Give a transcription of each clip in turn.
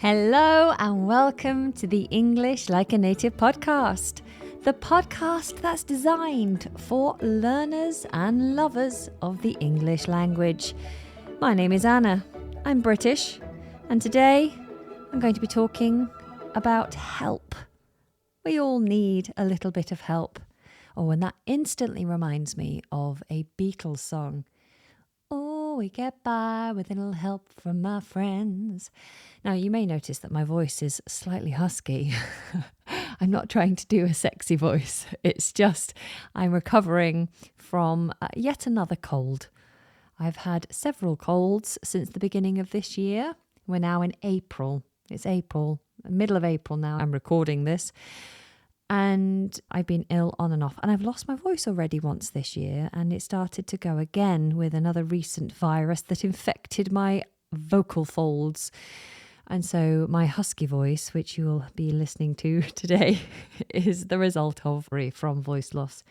Hello and welcome to the English Like a Native podcast, the podcast that's designed for learners and lovers of the English language. My name is Anna, I'm British, and today I'm going to be talking about help. We all need a little bit of help. Oh, and that instantly reminds me of a Beatles song. Oh, we get by with a little help from our friends. Now, you may notice that my voice is slightly husky. I'm not trying to do a sexy voice. It's just I'm recovering from yet another cold. I've had several colds since the beginning of this year. We're now in April. It's April, middle of April now. I'm recording this. And I've been ill on and off. And I've lost my voice already once this year. And it started to go again with another recent virus that infected my vocal folds. And so my husky voice, which you will be listening to today, is the result of from voice loss.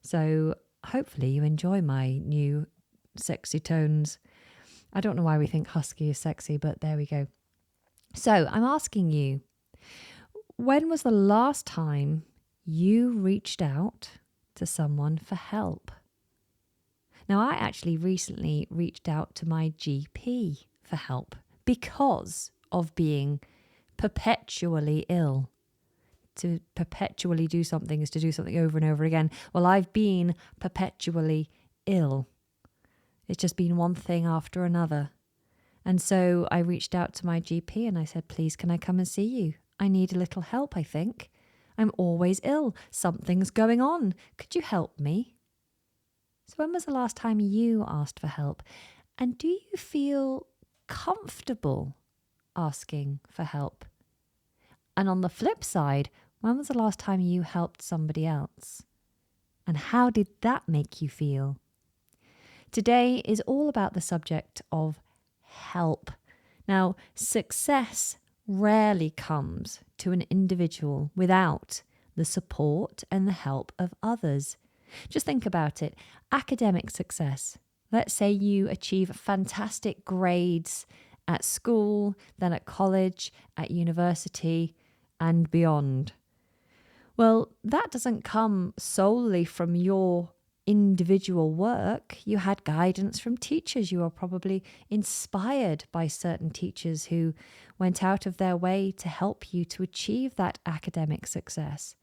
So hopefully you enjoy my new sexy tones. I don't know why we think husky is sexy, but there we go. So I'm asking you, when was the last time you reached out to someone for help? Now, I actually recently reached out to my GP for help because of being perpetually ill. To perpetually do something is to do something over and over again. Well, I've been perpetually ill. It's just been one thing after another. And so I reached out to my GP and I said, please, can I come and see you? I need a little help, I think. I'm always ill. Something's going on. Could you help me? So when was the last time you asked for help? And do you feel comfortable asking for help? And on the flip side, when was the last time you helped somebody else? And how did that make you feel? Today is all about the subject of help. Now, success rarely comes to an individual without the support and the help of others. Just think about it. Academic success. Let's say you achieve fantastic grades at school, then at college, at university, and beyond. Well, that doesn't come solely from your individual work. You had guidance from teachers. You were probably inspired by certain teachers who went out of their way to help you to achieve that academic success.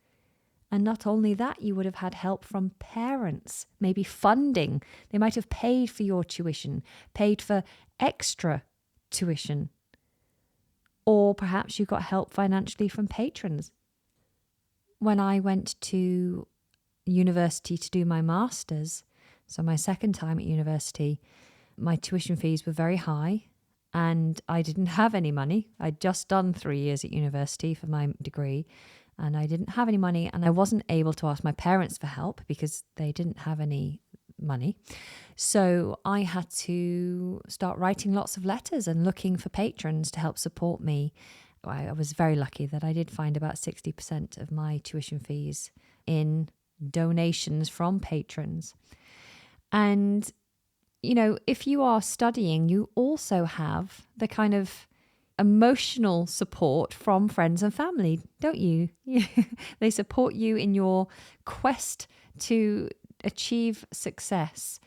And not only that, you would have had help from parents, maybe funding. They might have paid for your tuition, paid for extra tuition. Or perhaps you got help financially from patrons. When I went to university to do my master's, so my second time at university, my tuition fees were very high and I didn't have any money. I'd just done 3 years at university for my degree and I didn't have any money and I wasn't able to ask my parents for help because they didn't have any money. So I had to start writing lots of letters and looking for patrons to help support me. I was very lucky that I did find about 60% of my tuition fees in donations from patrons. And, you know, if you are studying, you also have the kind of emotional support from friends and family, don't you? They support you in your quest to achieve success,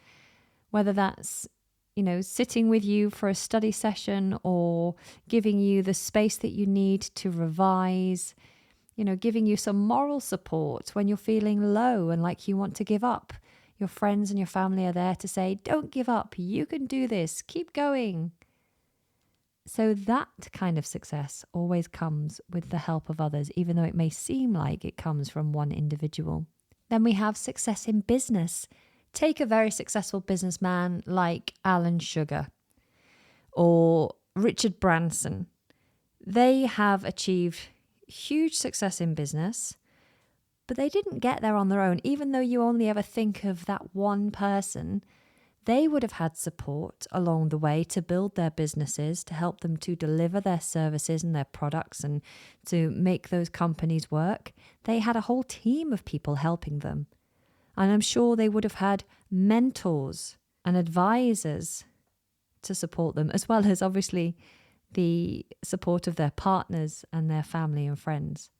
whether that's, you know, sitting with you for a study session or giving you the space that you need to revise, you know, giving you some moral support when you're feeling low and like you want to give up. Your friends and your family are there to say, don't give up, you can do this, keep going. So that kind of success always comes with the help of others, even though it may seem like it comes from one individual. Then we have success in business. Take a very successful businessman like Alan Sugar or Richard Branson. They have achieved huge success in business, but they didn't get there on their own. Even though you only ever think of that one person, they would have had support along the way to build their businesses, to help them to deliver their services and their products and to make those companies work. They had a whole team of people helping them. And I'm sure they would have had mentors and advisors to support them, as well as obviously the support of their partners and their family and friends.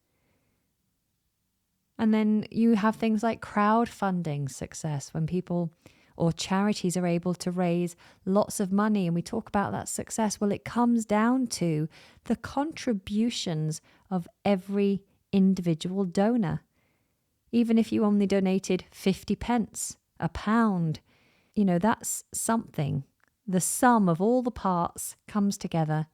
And then you have things like crowdfunding success, when people or charities are able to raise lots of money, and we talk about that success. Well, it comes down to the contributions of every individual donor. Even if you only donated 50 pence, a pound, that's something. The sum of all the parts comes together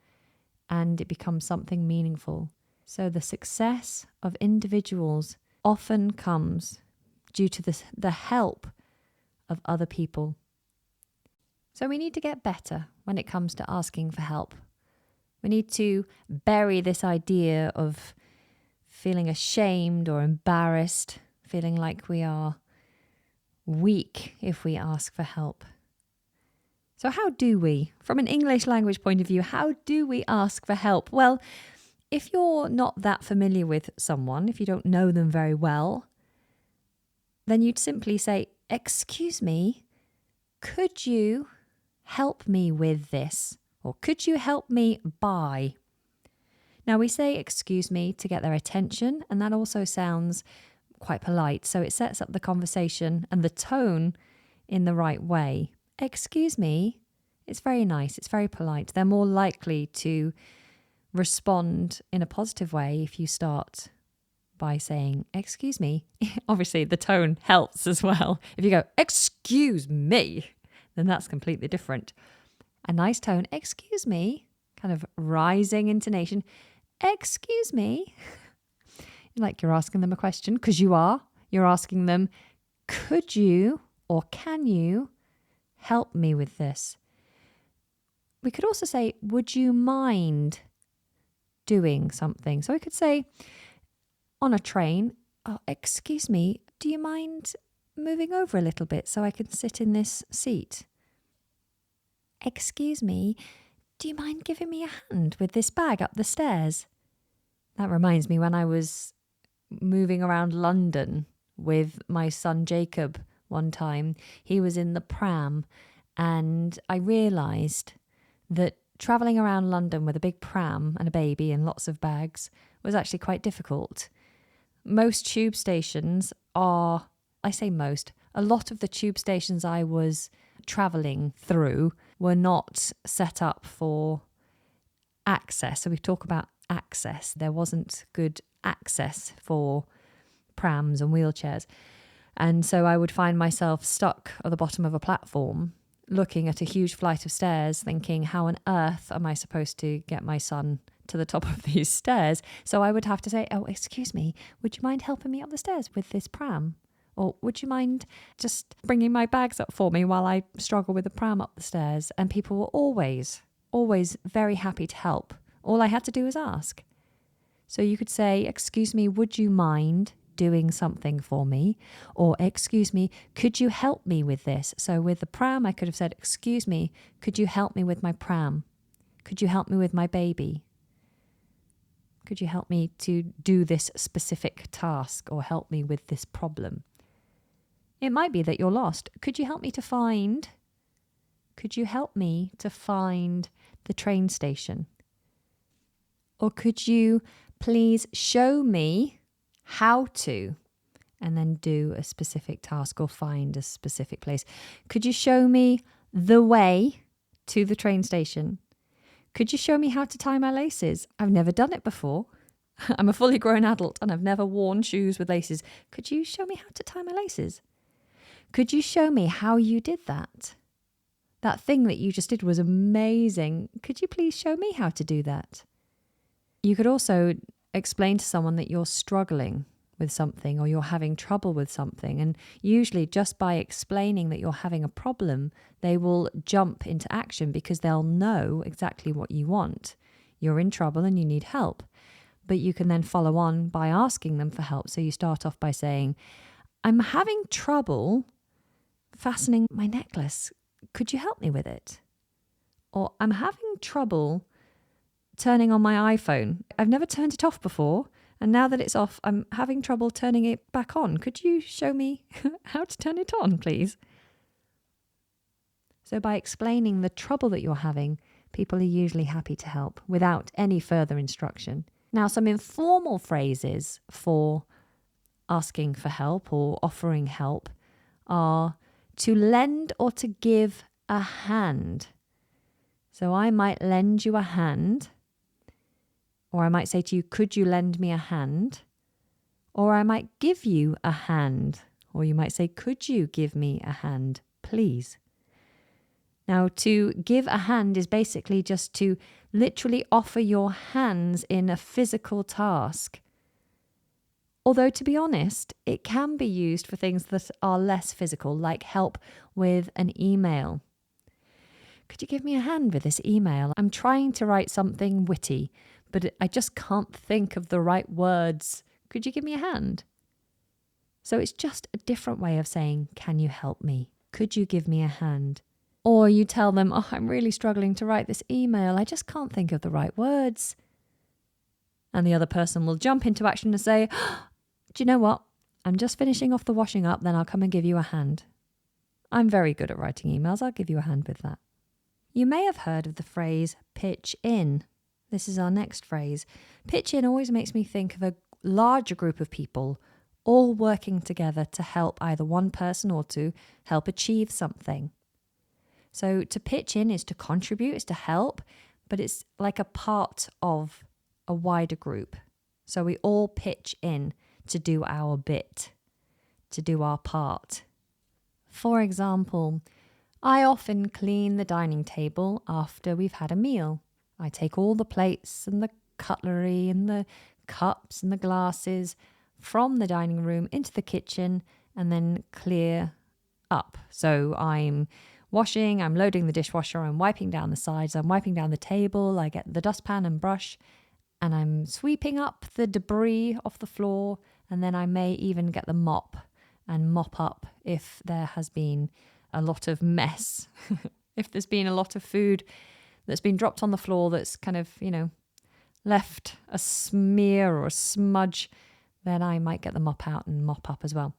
and it becomes something meaningful. So the success of individuals often comes due to the help of other people. So we need to get better when it comes to asking for help. We need to bury this idea of feeling ashamed or embarrassed, feeling like we are weak if we ask for help. So how do we, from an English language point of view, how do we ask for help? Well, if you're not that familiar with someone, if you don't know them very well, then you'd simply say, "Excuse me, could you help me with this?" Or "Could you help me by?" Now we say "excuse me" to get their attention, and that also sounds quite polite. So it sets up the conversation and the tone in the right way. "Excuse me," it's very nice, it's very polite. They're more likely to respond in a positive way if you start by saying "excuse me." Obviously, the tone helps as well. If you go "excuse me," then that's completely different. A nice tone, "excuse me," kind of rising intonation, "excuse me." Like you're asking them a question, because you're asking them, "Could you or can you help me with this?" We could also say, "Would you mind doing something?" So I could say on a train, "Oh, excuse me, do you mind moving over a little bit so I can sit in this seat?" "Excuse me, do you mind giving me a hand with this bag up the stairs?" That reminds me, when I was moving around London with my son Jacob one time, he was in the pram, and I realised that travelling around London with a big pram and a baby and lots of bags was actually quite difficult. Most tube stations are, I say most, a lot of the tube stations I was travelling through were not set up for access. So we talk about access. There wasn't good access for prams and wheelchairs. And so I would find myself stuck at the bottom of a platform, looking at a huge flight of stairs, thinking, how on earth am I supposed to get my son to the top of these stairs? So I would have to say, "Oh, excuse me, would you mind helping me up the stairs with this pram? Or would you mind just bringing my bags up for me while I struggle with the pram up the stairs?" And people were always very happy to help. All I had to do was ask. So you could say, "Excuse me, would you mind doing something for me?" Or, "Excuse me, could you help me with this?" So with the pram, I could have said, "Excuse me, could you help me with my pram? Could you help me with my baby? Could you help me to do this specific task or help me with this problem?" It might be that you're lost. Could you help me to find the train station? Or could you please show me how to, and then do a specific task or find a specific place? Could you show me the way to the train station? Could you show me how to tie my laces? I've never done it before. I'm a fully grown adult and I've never worn shoes with laces. Could you show me how to tie my laces? Could you show me how you did that? That thing that you just did was amazing. Could you please show me how to do that? You could also explain to someone that you're struggling with something or you're having trouble with something. And usually just by explaining that you're having a problem, they will jump into action because they'll know exactly what you want. You're in trouble and you need help. But you can then follow on by asking them for help. So you start off by saying, "I'm having trouble fastening my necklace. Could you help me with it?" Or, "I'm having trouble turning on my iPhone. I've never turned it off before, and now that it's off, I'm having trouble turning it back on. Could you show me how to turn it on, please?" So by explaining the trouble that you're having, People are usually happy to help without any further instruction. Now, some informal phrases for asking for help or offering help are to lend or to give a hand. So I might lend you a hand, or I might say to you, could you lend me a hand? Or I might give you a hand, or you might say, could you give me a hand, please? Now, to give a hand is basically just to literally offer your hands in a physical task. Although, to be honest, it can be used for things that are less physical, like help with an email. Could you give me a hand with this email? I'm trying to write something witty, but I just can't think of the right words. Could you give me a hand? So it's just a different way of saying, can you help me? Could you give me a hand? Or you tell them, oh, I'm really struggling to write this email. I just can't think of the right words. And the other person will jump into action and say, do you know what? I'm just finishing off the washing up, then I'll come and give you a hand. I'm very good at writing emails. I'll give you a hand with that. You may have heard of the phrase pitch in. This is our next phrase. Pitch in always makes me think of a larger group of people all working together to help either one person or to help achieve something. So to pitch in is to contribute, is to help, but it's like a part of a wider group. So we all pitch in to do our bit, to do our part. For example, I often clean the dining table after we've had a meal. I take all the plates and the cutlery and the cups and the glasses from the dining room into the kitchen and then clear up. So I'm washing, I'm loading the dishwasher, I'm wiping down the sides, I'm wiping down the table, I get the dustpan and brush, and I'm sweeping up the debris off the floor, and then I may even get the mop and mop up if there has been a lot of mess. If there's been a lot of food that's been dropped on the floor that's kind of, left a smear or a smudge, then I might get the mop out and mop up as well.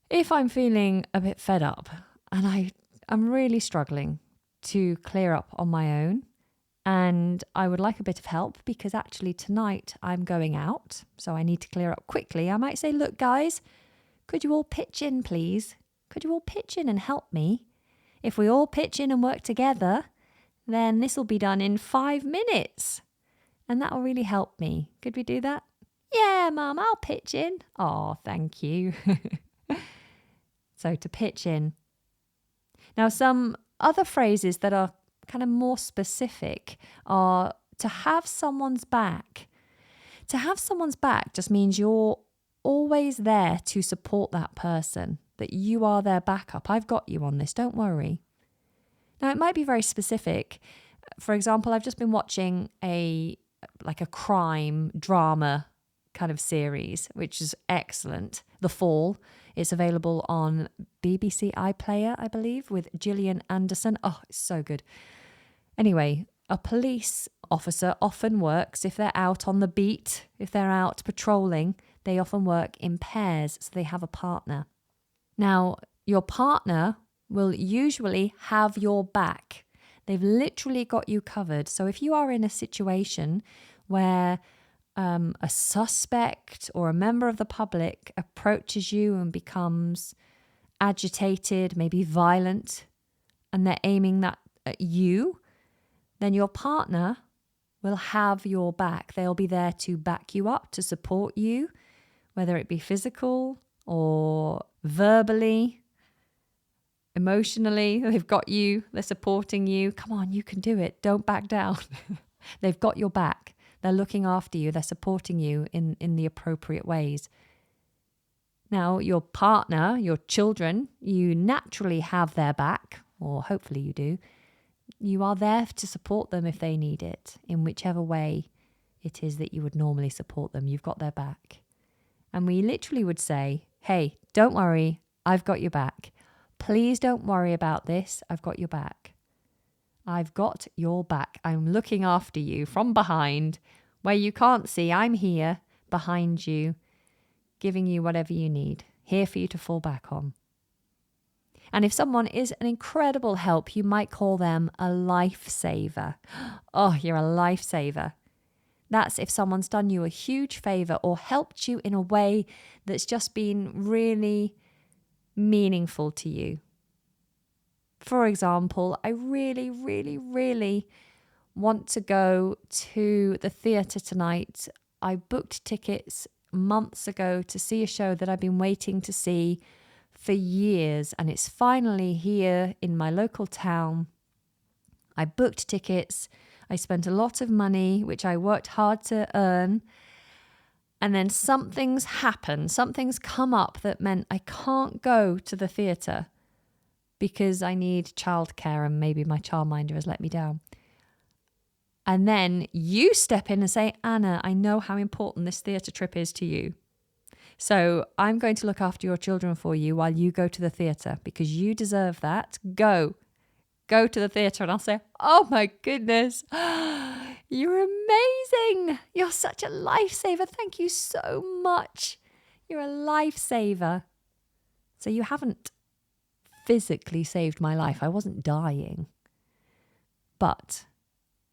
If I'm feeling a bit fed up and I'm really struggling to clear up on my own, and I would like a bit of help because actually tonight I'm going out, so I need to clear up quickly, I might say, look guys, could you all pitch in please? Could you all pitch in and help me? If we all pitch in and work together, then this will be done in 5 minutes. And that will really help me. Could we do that? Yeah, Mum, I'll pitch in. Oh, thank you. So to pitch in. Now, some other phrases that are kind of more specific are to have someone's back. To have someone's back just means you're always there to support that person, that you are their backup. I've got you on this, don't worry. Now, it might be very specific. For example, I've just been watching a crime drama kind of series, which is excellent. The Fall. It's available on BBC iPlayer, I believe, with Gillian Anderson. Oh, it's so good. Anyway, a police officer often works, if they're out on the beat, if they're out patrolling, they often work in pairs, so they have a partner. Now, your partner will usually have your back. They've literally got you covered. So if you are in a situation where a suspect or a member of the public approaches you and becomes agitated, maybe violent, and they're aiming that at you, then your partner will have your back. They'll be there to back you up, to support you, whether it be physical or verbally, emotionally. They've got you, they're supporting you. Come on, you can do it. Don't back down. They've got your back. They're looking after you. They're supporting you in the appropriate ways. Now, your partner, your children, you naturally have their back, or hopefully you do. You are there to support them if they need it, in whichever way it is that you would normally support them. You've got their back. And we literally would say, hey, don't worry, I've got your back. Please don't worry about this. I've got your back. I've got your back. I'm looking after you from behind, where you can't see. I'm here behind you, giving you whatever you need, here for you to fall back on. And if someone is an incredible help, you might call them a lifesaver. Oh, you're a lifesaver. That's if someone's done you a huge favor or helped you in a way that's just been really meaningful to you. For example, I really, really, really want to go to the theatre tonight. I booked tickets months ago to see a show that I've been waiting to see for years, and it's finally here in my local town. I booked tickets. I spent a lot of money, which I worked hard to earn. And then something's happened. Something's come up that meant I can't go to the theatre because I need childcare and maybe my childminder has let me down. And then you step in and say, Anna, I know how important this theatre trip is to you. So I'm going to look after your children for you while you go to the theatre because you deserve that. Go to the theatre. And I'll say, oh my goodness, you're amazing. You're such a lifesaver. Thank you so much. You're a lifesaver. So you haven't physically saved my life. I wasn't dying. But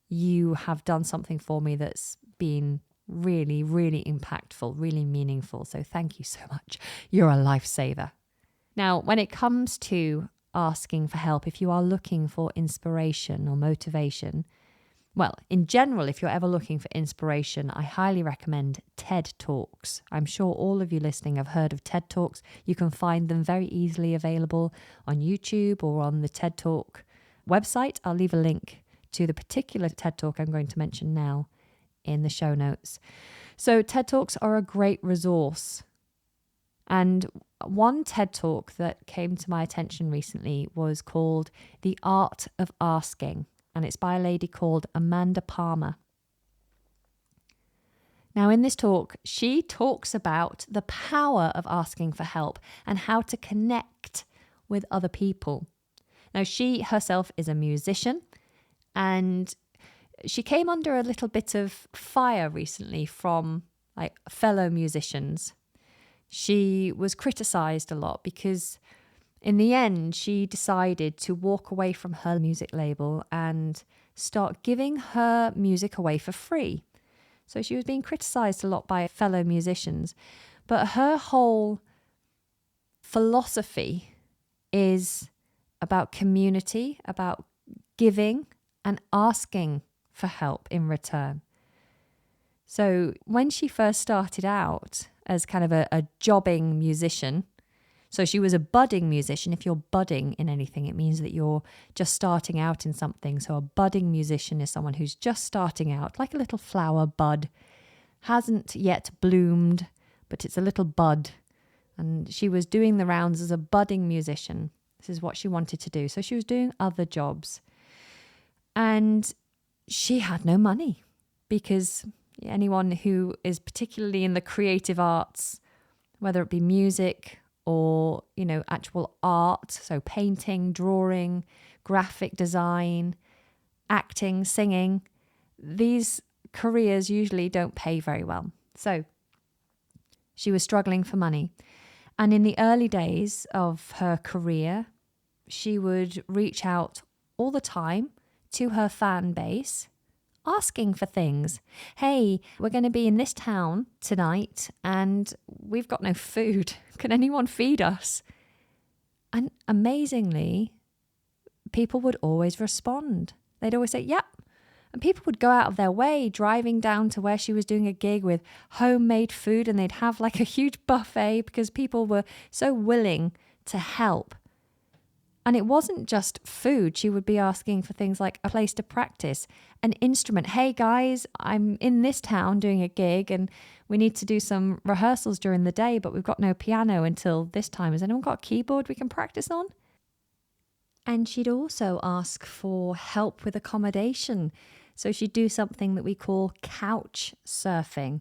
you have done something for me that's been really, really impactful, really meaningful. So thank you so much. You're a lifesaver. Now, when it comes to asking for help, if you are looking for inspiration or motivation, well, in general, if you're ever looking for inspiration, I highly recommend TED Talks. I'm sure all of you listening have heard of TED Talks. You can find them very easily available on YouTube or on the TED Talk website. I'll leave a link to the particular TED Talk I'm going to mention now in the show notes. So TED Talks are a great resource. And one TED Talk that came to my attention recently was called The Art of Asking. And it's by a lady called Amanda Palmer. Now, in this talk, she talks about the power of asking for help and how to connect with other people. Now, she herself is a musician, and she came under a little bit of fire recently from fellow musicians. She was criticized a lot because in the end, she decided to walk away from her music label and start giving her music away for free. So she was being criticized a lot by fellow musicians. But her whole philosophy is about community, about giving and asking for help in return. So when she first started out as kind of a jobbing musician, so she was a budding musician. If you're budding in anything, it means that you're just starting out in something. So a budding musician is someone who's just starting out, like a little flower bud, hasn't yet bloomed, but it's a little bud. And she was doing the rounds as a budding musician. This is what she wanted to do. So she was doing other jobs. And she had no money because anyone who is particularly in the creative arts, whether it be music or, actual art, so painting, drawing, graphic design, acting, singing, these careers usually don't pay very well. So she was struggling for money. And in the early days of her career, she would reach out all the time to her fan base, asking for things. Hey, we're going to be in this town tonight and we've got no food. Can anyone feed us? And amazingly, people would always respond. They'd always say, yep. And people would go out of their way driving down to where she was doing a gig with homemade food, and they'd have like a huge buffet because people were so willing to help. And it wasn't just food. She would be asking for things like a place to practice, an instrument. Hey guys, I'm in this town doing a gig and we need to do some rehearsals during the day, but we've got no piano until this time. Has anyone got a keyboard we can practice on? And she'd also ask for help with accommodation. So she'd do something that we call couch surfing,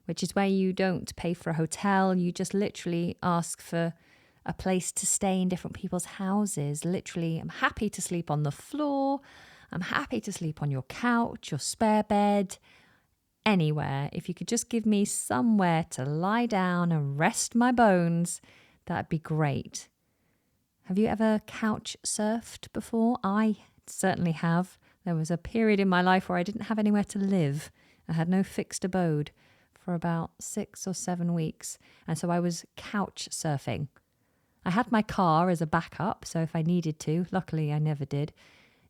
which is where you don't pay for a hotel. You just literally ask for a place to stay in different people's houses. Literally, I'm happy to sleep on the floor. I'm happy to sleep on your couch, your spare bed, anywhere. If you could just give me somewhere to lie down and rest my bones, that'd be great. Have you ever couch surfed before? I certainly have. There was a period in my life where I didn't have anywhere to live. I had no fixed abode for about 6 or 7 weeks. And so I was couch surfing. I had my car as a backup, so if I needed to, luckily I never did.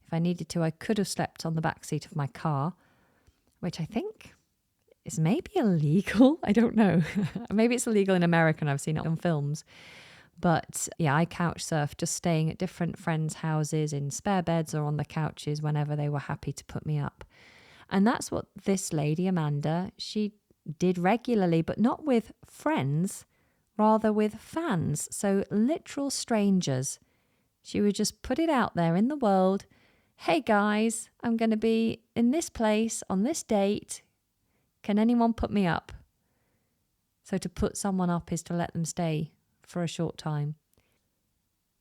If I needed to, I could have slept on the back seat of my car, which I think is maybe illegal. I don't know. Maybe it's illegal in America and I've seen it on films. But yeah, I couch surfed, just staying at different friends' houses in spare beds or on the couches whenever they were happy to put me up. And that's what this lady, Amanda, she did regularly, but not with friends, rather with fans. So literal strangers. She would just put it out there in the world. Hey guys, I'm going to be in this place on this date. Can anyone put me up? So to put someone up is to let them stay for a short time.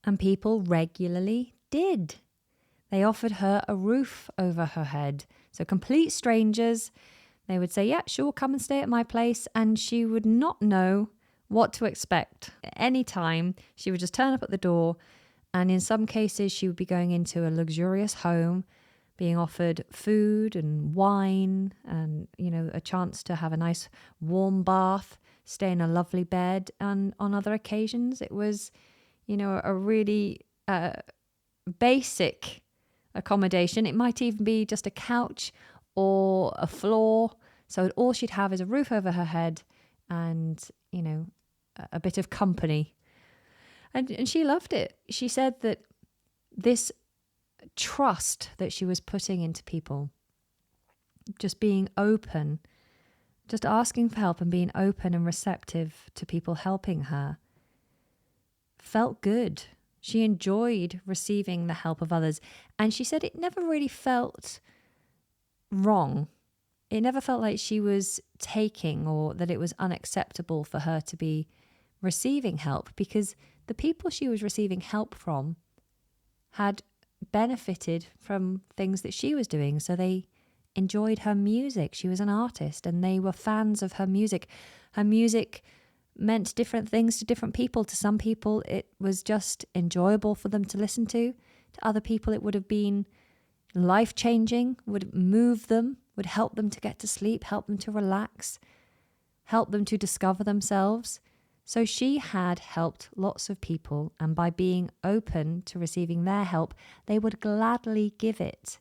And people regularly did. They offered her a roof over her head. So complete strangers, they would say, yeah, sure, come and stay at my place. And she would not know what to expect. At any time, she would just turn up at the door. And in some cases, she would be going into a luxurious home, being offered food and wine and, a chance to have a nice warm bath, stay in a lovely bed. And on other occasions, it was, a really basic accommodation. It might even be just a couch or a floor. So all she'd have is a roof over her head and, a bit of company. And she loved it. She said that this trust that she was putting into people, just being open, just asking for help and being open and receptive to people helping her, felt good. She enjoyed receiving the help of others. And she said it never really felt wrong. It never felt like she was taking or that it was unacceptable for her to be receiving help, because the people she was receiving help from had benefited from things that she was doing. So they enjoyed her music. She was an artist and they were fans of her music. Her music meant different things to different people. To some people, it was just enjoyable for them to listen to. To other people, it would have been life-changing, would move them, would help them to get to sleep, help them to relax, help them to discover themselves. So she had helped lots of people, and by being open to receiving their help, they would gladly give it.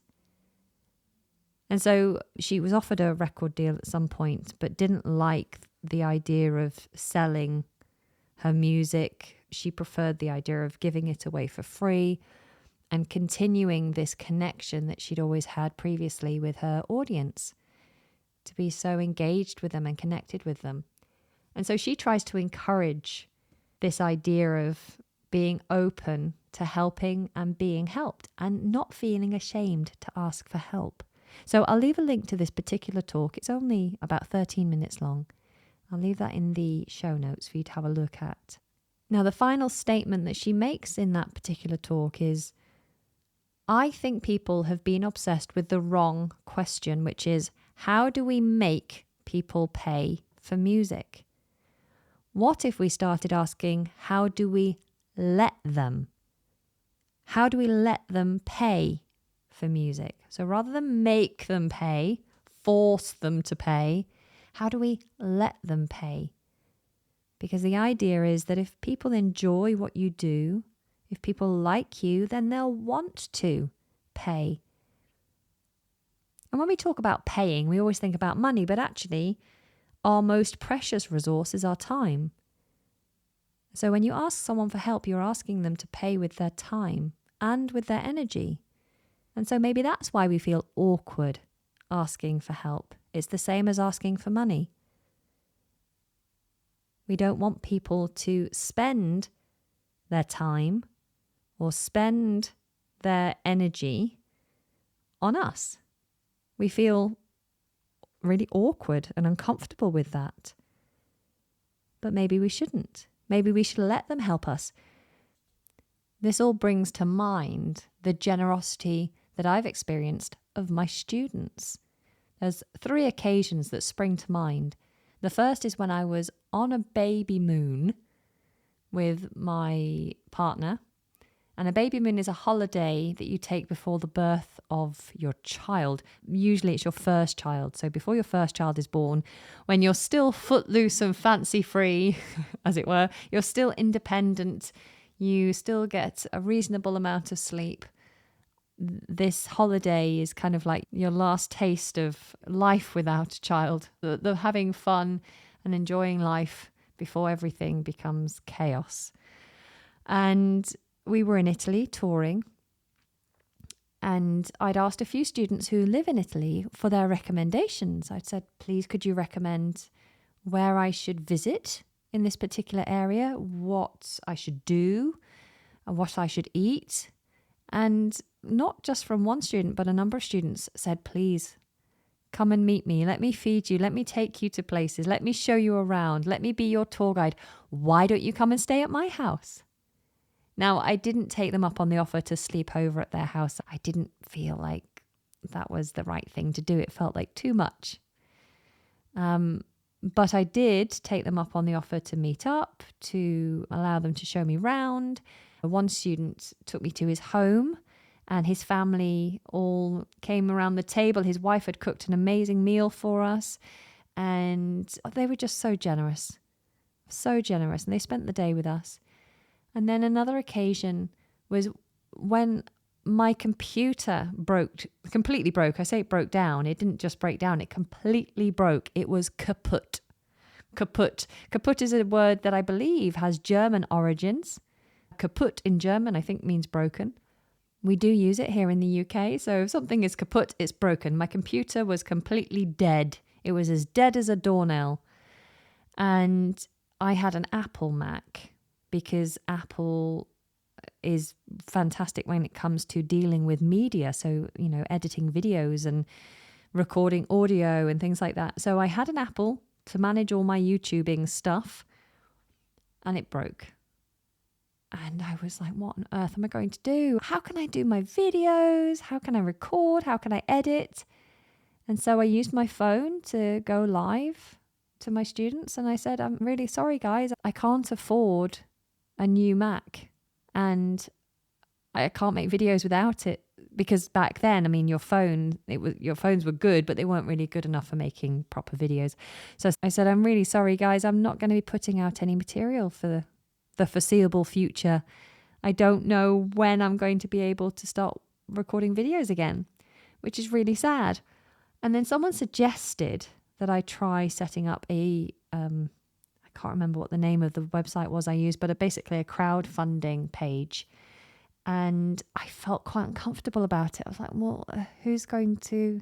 And so she was offered a record deal at some point, but didn't like the idea of selling her music. She preferred the idea of giving it away for free and continuing this connection that she'd always had previously with her audience, to be so engaged with them and connected with them. And so she tries to encourage this idea of being open to helping and being helped and not feeling ashamed to ask for help. So I'll leave a link to this particular talk. It's only about 13 minutes long. I'll leave that in the show notes for you to have a look at. Now, the final statement that she makes in that particular talk is, I think people have been obsessed with the wrong question, which is, how do we make people pay for music? What if we started asking, how do we let them? How do we let them pay for music? So rather than make them pay, force them to pay, how do we let them pay? Because the idea is that if people enjoy what you do, if people like you, then they'll want to pay. And when we talk about paying, we always think about money, but actually, our most precious resource is our time. So when you ask someone for help, you're asking them to pay with their time and with their energy. And so maybe that's why we feel awkward asking for help. It's the same as asking for money. We don't want people to spend their time or spend their energy on us. We feel really awkward and uncomfortable with that. But maybe we shouldn't. Maybe we should let them help us. This all brings to mind the generosity that I've experienced of my students. There's 3 occasions that spring to mind. The first is when I was on a baby moon with my partner, And a baby moon is a holiday that you take before the birth of your child. Usually it's your first child. So before your first child is born, when you're still footloose and fancy free, as it were, you're still independent, you still get a reasonable amount of sleep. This holiday is kind of like your last taste of life without a child, the having fun and enjoying life before everything becomes chaos. And we were in Italy touring, and I'd asked a few students who live in Italy for their recommendations. I'd said, please, could you recommend where I should visit in this particular area, what I should do, and what I should eat? And not just from one student, but a number of students said, please, come and meet me. Let me feed you. Let me take you to places. Let me show you around. Let me be your tour guide. Why don't you come and stay at my house? Now, I didn't take them up on the offer to sleep over at their house. I didn't feel like that was the right thing to do. It felt like too much. But I did take them up on the offer to meet up, to allow them to show me around. One student took me to his home, and his family all came around the table. His wife had cooked an amazing meal for us, and they were just so generous, and they spent the day with us. And then another occasion was when my computer completely broke. I say it broke down. It didn't just break down. It completely broke. It was kaput. Kaput. Kaput is a word that I believe has German origins. Kaput in German, I think, means broken. We do use it here in the UK. So if something is kaput, it's broken. My computer was completely dead. It was as dead as a doornail. And I had an Apple Mac, because Apple is fantastic when it comes to dealing with media. So, editing videos and recording audio and things like that. So I had an Apple to manage all my YouTubing stuff, and it broke. And I was like, what on earth am I going to do? How can I do my videos? How can I record? How can I edit? And so I used my phone to go live to my students. And I said, I'm really sorry, guys. I can't afford a new Mac, and I can't make videos without it, because back then, your phones were good, but they weren't really good enough for making proper videos. So I said, I'm really sorry, guys. I'm not going to be putting out any material for the foreseeable future. I don't know when I'm going to be able to start recording videos again, which is really sad. And then someone suggested that I try setting up I can't remember what the name of the website was I used, but basically a crowdfunding page. And I felt quite uncomfortable about it. I was like, well, who's going to,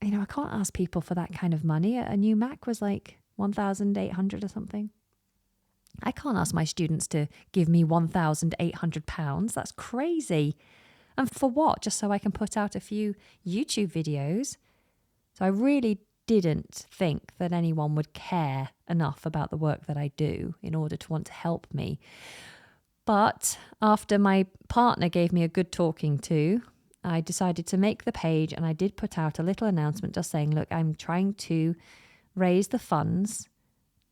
I can't ask people for that kind of money. A new Mac was like 1,800 or something. I can't ask my students to give me £1,800. That's crazy. And for what? Just so I can put out a few YouTube videos. So I really didn't think that anyone would care enough about the work that I do in order to want to help me. But after my partner gave me a good talking to, I decided to make the page, and I did put out a little announcement just saying, look, I'm trying to raise the funds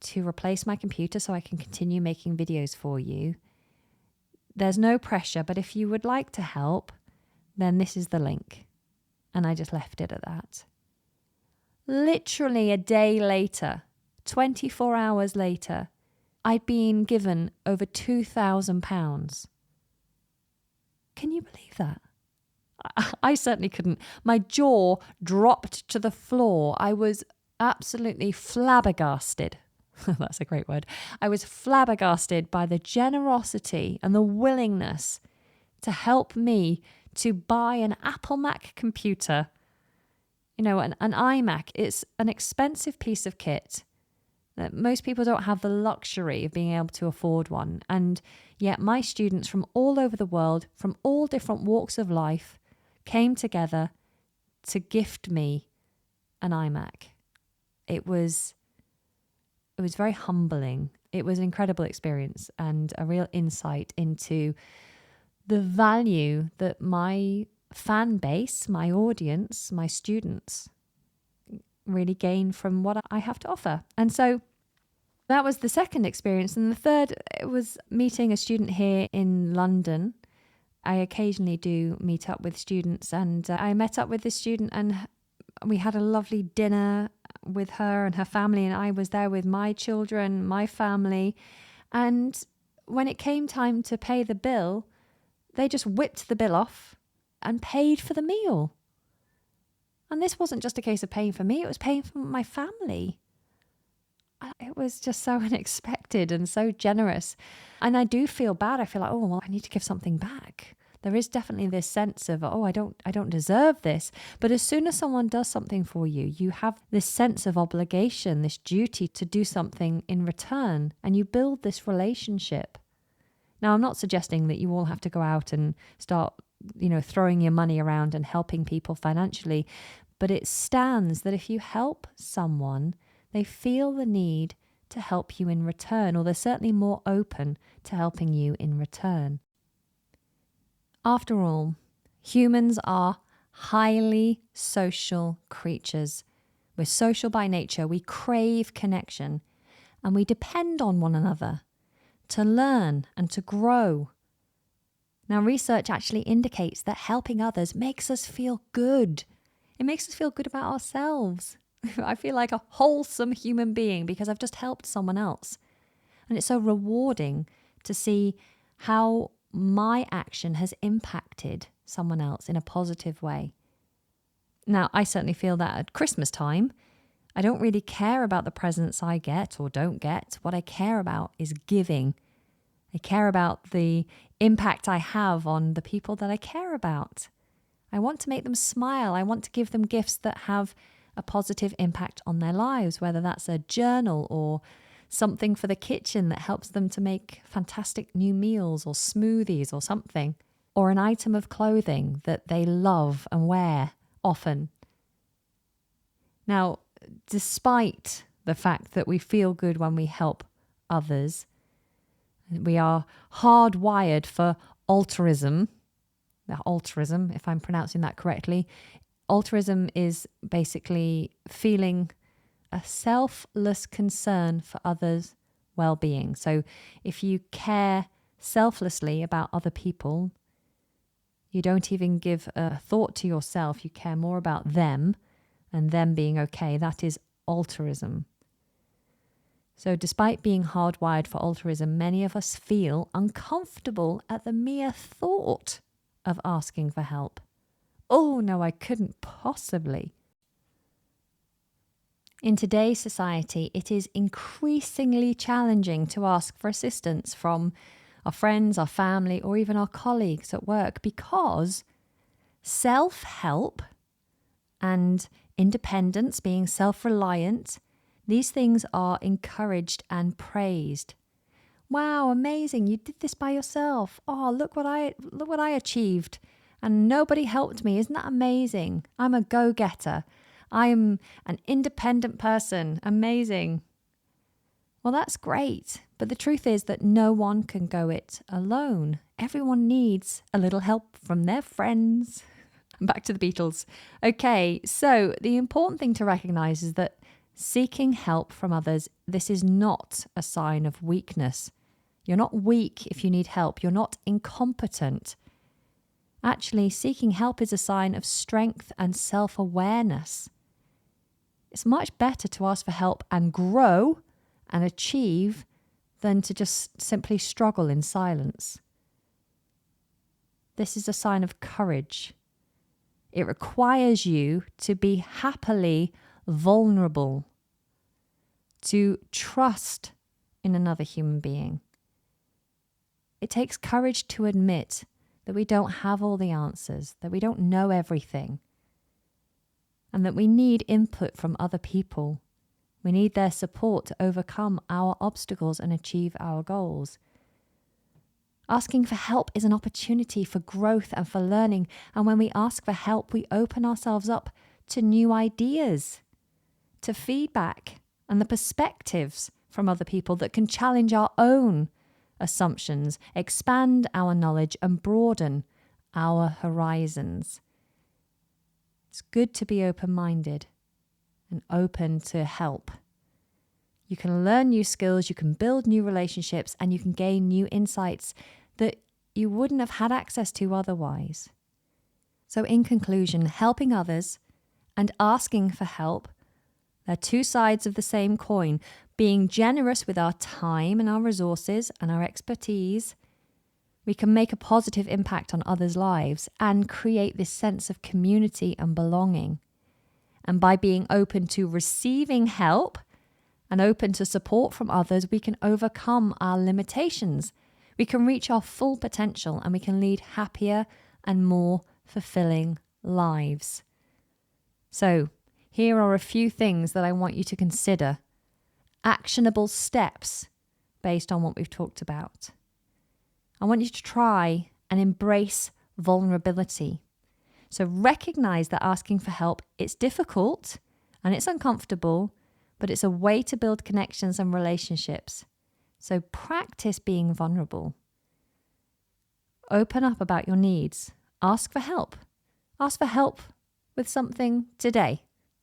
to replace my computer so I can continue making videos for you. There's no pressure, but if you would like to help, then this is the link. And I just left it at that. Literally a day later, 24 hours later, I'd been given over £2,000. Can you believe that? I certainly couldn't. My jaw dropped to the floor. I was absolutely flabbergasted. That's a great word. I was flabbergasted by the generosity and the willingness to help me to buy an Apple Mac computer. An iMac, it's an expensive piece of kit that most people don't have the luxury of being able to afford one. And yet my students from all over the world, from all different walks of life, came together to gift me an iMac. It was very humbling. It was an incredible experience and a real insight into the value that my fan base, my audience, my students really gain from what I have to offer. And so That was the second experience. And the third was meeting a student here in London. I occasionally do meet up with students, and I met up with this student and we had a lovely dinner with her and her family, and I was there with my children, my family. And when it came time to pay the bill, they just whipped the bill off and paid for the meal. And this wasn't just a case of paying for me, it was paying for my family. It was just so unexpected and so generous. And I do feel bad. I feel like, oh, well, I need to give something back. There is definitely this sense of, oh, I don't deserve this. But as soon as someone does something for you, you have this sense of obligation, this duty to do something in return, and you build this relationship. Now, I'm not suggesting that you all have to go out and start, throwing your money around and helping people financially, but it stands that if you help someone, they feel the need to help you in return, or they're certainly more open to helping you in return. After all, humans are highly social creatures. We're social by nature. We crave connection, and we depend on one another to learn and to grow. Now, research actually indicates that helping others makes us feel good. It makes us feel good about ourselves. I feel like a wholesome human being because I've just helped someone else. And it's so rewarding to see how my action has impacted someone else in a positive way. Now, I certainly feel that at Christmas time. I don't really care about the presents I get or don't get. What I care about is giving. I care about the impact I have on the people that I care about. I want to make them smile. I want to give them gifts that have a positive impact on their lives, whether that's a journal or something for the kitchen that helps them to make fantastic new meals or smoothies or something, or an item of clothing that they love and wear often. Now, despite the fact that we feel good when we help others, we are hardwired for altruism. Altruism, if I'm pronouncing that correctly. Altruism is basically feeling a selfless concern for others' well-being. So if you care selflessly about other people, you don't even give a thought to yourself, you care more about them and them being okay. That is altruism. So despite being hardwired for altruism, many of us feel uncomfortable at the mere thought of asking for help. Oh no, I couldn't possibly. In today's society, it is increasingly challenging to ask for assistance from our friends, our family, or even our colleagues at work because self-help and independence, being self-reliant, these things are encouraged and praised. Wow, amazing, you did this by yourself. Oh, look what I achieved. And nobody helped me. Isn't that amazing? I'm a go-getter. I'm an independent person. Amazing. Well, that's great. But the truth is that no one can go it alone. Everyone needs a little help from their friends. Back to the Beatles. Okay, so the important thing to recognize is that seeking help from others, this is not a sign of weakness. You're not weak if you need help. You're not incompetent. Actually, seeking help is a sign of strength and self-awareness. It's much better to ask for help and grow and achieve than to just simply struggle in silence. This is a sign of courage. It requires you to be happily vulnerable, to trust in another human being. It takes courage to admit that we don't have all the answers, that we don't know everything, and that we need input from other people. We need their support to overcome our obstacles and achieve our goals. Asking for help is an opportunity for growth and for learning, and when we ask for help, we open ourselves up to new ideas, to feedback, and the perspectives from other people that can challenge our own assumptions, expand our knowledge, and broaden our horizons. It's good to be open-minded and open to help. You can learn new skills, you can build new relationships, and you can gain new insights that you wouldn't have had access to otherwise. So in conclusion, helping others and asking for help, they're two sides of the same coin. Being generous with our time and our resources and our expertise, we can make a positive impact on others' lives and create this sense of community and belonging. And by being open to receiving help and open to support from others, we can overcome our limitations. We can reach our full potential and we can lead happier and more fulfilling lives. So, here are a few things that I want you to consider. Actionable steps based on what we've talked about. I want you to try and embrace vulnerability. So recognize that asking for help, it's difficult and it's uncomfortable, but it's a way to build connections and relationships. So practice being vulnerable. Open up about your needs. Ask for help. Ask for help with something today.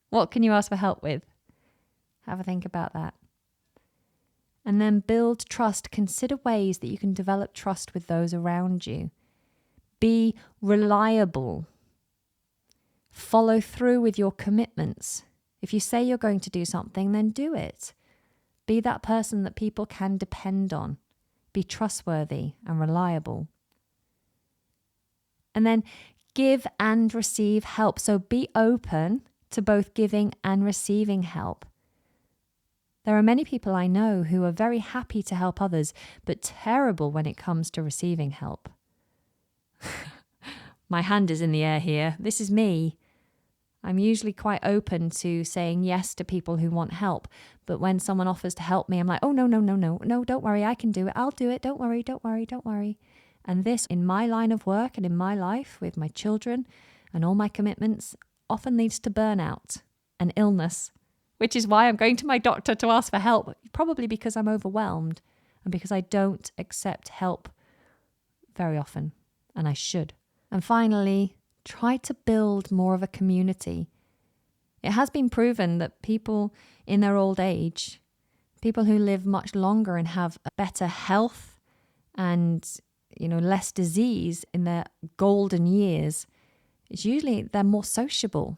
What can you ask for help with? Have a think about that. And then build trust. Consider ways that you can develop trust with those around you. Be reliable. Follow through with your commitments. If you say you're going to do something, then do it. Be that person that people can depend on. Be trustworthy and reliable. And then give and receive help. So be open to both giving and receiving help. There are many people I know who are very happy to help others, but terrible when it comes to receiving help. My hand is in the air here. This is me. I'm usually quite open to saying yes to people who want help, but when someone offers to help me, I'm like, oh, no, don't worry, I can do it. I'll do it. Don't worry. And this, in my line of work and in my life with my children and all my commitments, often leads to burnout and illness, which is why I'm going to my doctor to ask for help, probably because I'm overwhelmed and because I don't accept help very often, and I should. And finally, try to build more of a community. It has been proven that people in their old age, people who live much longer and have a better health and less disease in their golden years, it's usually they're more sociable.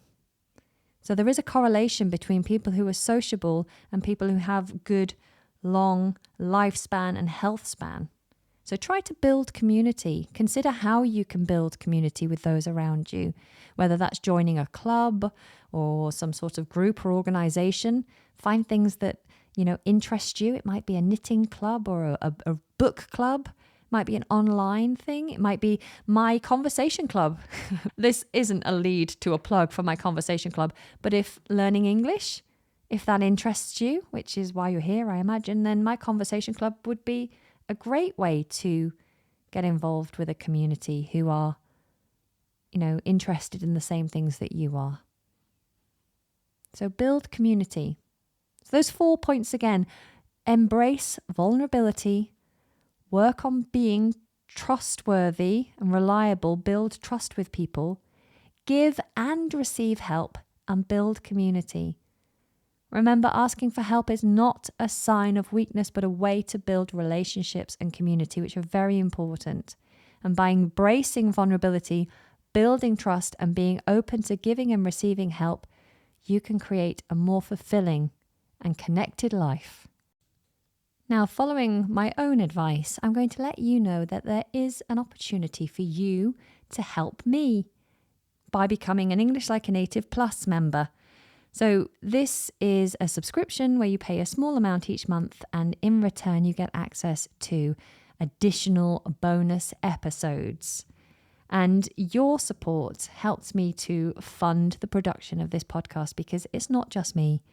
So there is a correlation between people who are sociable and people who have good, long lifespan and health span. So try to build community. Consider how you can build community with those around you, whether that's joining a club or some sort of group or organization. Find things that, interest you. It might be a knitting club or a book club. Might be an online thing. It might be my conversation club. This isn't a lead to a plug for my conversation club, but if learning English, if that interests you, which is why you're here, I imagine, then my conversation club would be a great way to get involved with a community who are, interested in the same things that you are. So build community. So those 4 points again: embrace vulnerability, work on being trustworthy and reliable, build trust with people, give and receive help, and build community. Remember, asking for help is not a sign of weakness, but a way to build relationships and community, which are very important. And by embracing vulnerability, building trust, and being open to giving and receiving help, you can create a more fulfilling and connected life. Now, following my own advice, I'm going to let you know that there is an opportunity for you to help me by becoming an English Like a Native Plus member. So this is a subscription where you pay a small amount each month, and in return you get access to additional bonus episodes. And your support helps me to fund the production of this podcast, because it's not just me.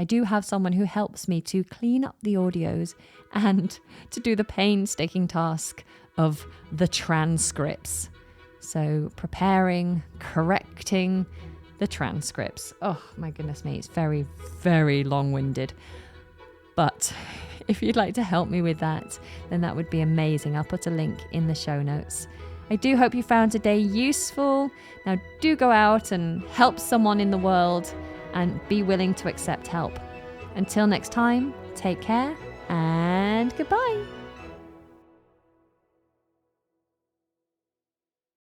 I do have someone who helps me to clean up the audios and to do the painstaking task of the transcripts. So preparing, correcting the transcripts. Oh my goodness me, it's very, very long-winded. But if you'd like to help me with that, then that would be amazing. I'll put a link in the show notes. I do hope you found today useful. Now do go out and help someone in the world and be willing to accept help. Until next time, Take care and goodbye.